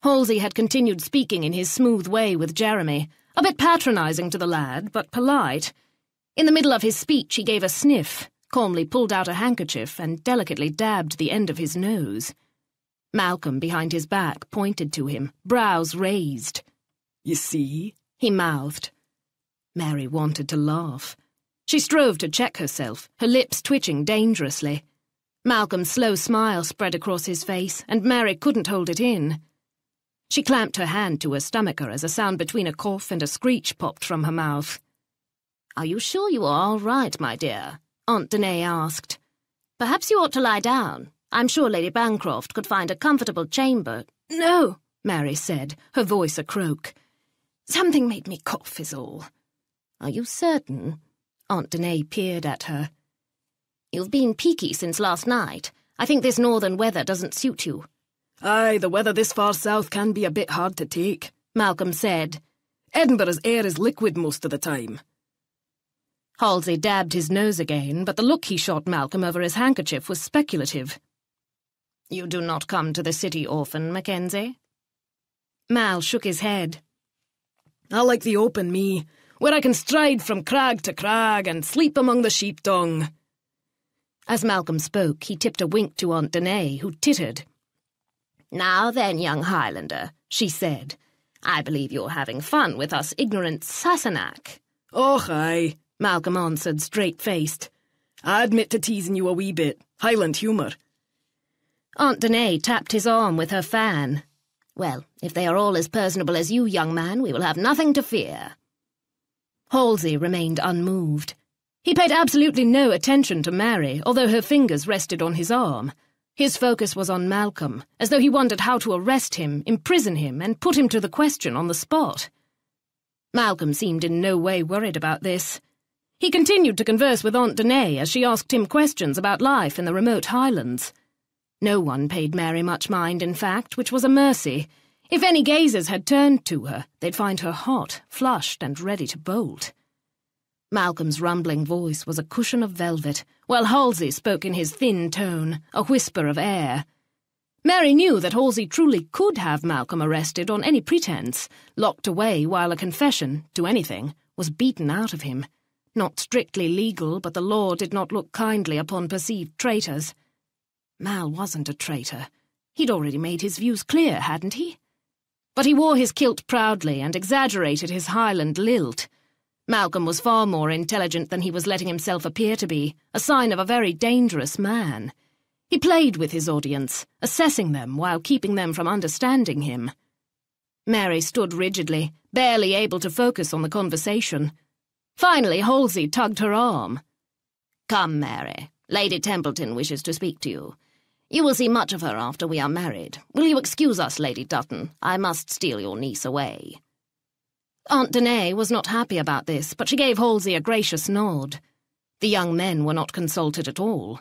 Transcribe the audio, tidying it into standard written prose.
Halsey had continued speaking in his smooth way with Jeremy, a bit patronising to the lad, but polite. In the middle of his speech he gave a sniff, calmly pulled out a handkerchief and delicately dabbed the end of his nose. Malcolm, behind his back, pointed to him, brows raised. "You see?" he mouthed. Mary wanted to laugh. She strove to check herself, her lips twitching dangerously. Malcolm's slow smile spread across his face, and Mary couldn't hold it in. She clamped her hand to her stomacher as a sound between a cough and a screech popped from her mouth. "Are you sure you are all right, my dear?" Aunt Danae asked. "Perhaps you ought to lie down. I'm sure Lady Bancroft could find a comfortable chamber." "No," Mary said, her voice a croak. "Something made me cough is all." "Are you certain?" Aunt Danae peered at her. "You've been peaky since last night. I think this northern weather doesn't suit you." "Aye, the weather this far south can be a bit hard to take," Malcolm said. "Edinburgh's air is liquid most of the time." Halsey dabbed his nose again, but the look he shot Malcolm over his handkerchief was speculative. "You do not come to the city often, Mackenzie?" Mal shook his head. "I like the open, me, where I can stride from crag to crag and sleep among the sheep-dung." As Malcolm spoke, he tipped a wink to Aunt Danae, who tittered. "Now then, young Highlander," she said, "I believe you're having fun with us ignorant Sassenach." "Och, aye," Malcolm answered, straight-faced. "I admit to teasing you a wee bit. Highland humour." Aunt Danae tapped his arm with her fan. "Well, if they are all as personable as you, young man, we will have nothing to fear." Halsey remained unmoved. He paid absolutely no attention to Mary, although her fingers rested on his arm. His focus was on Malcolm, as though he wondered how to arrest him, imprison him, and put him to the question on the spot. Malcolm seemed in no way worried about this. He continued to converse with Aunt Danae as she asked him questions about life in the remote Highlands. No one paid Mary much mind, in fact, which was a mercy. If any gazers had turned to her, they'd find her hot, flushed, and ready to bolt. Malcolm's rumbling voice was a cushion of velvet, while Halsey spoke in his thin tone, a whisper of air. Mary knew that Halsey truly could have Malcolm arrested on any pretense, locked away while a confession, to anything, was beaten out of him. Not strictly legal, but the law did not look kindly upon perceived traitors. Mal wasn't a traitor. He'd already made his views clear, hadn't he? But he wore his kilt proudly and exaggerated his Highland lilt. Malcolm was far more intelligent than he was letting himself appear to be, a sign of a very dangerous man. He played with his audience, assessing them while keeping them from understanding him. Mary stood rigidly, barely able to focus on the conversation. Finally, Halsey tugged her arm. "Come, Mary. Lady Templeton wishes to speak to you. You will see much of her after we are married. Will you excuse us, Lady Dutton? I must steal your niece away." Aunt Danae was not happy about this, but she gave Halsey a gracious nod. The young men were not consulted at all.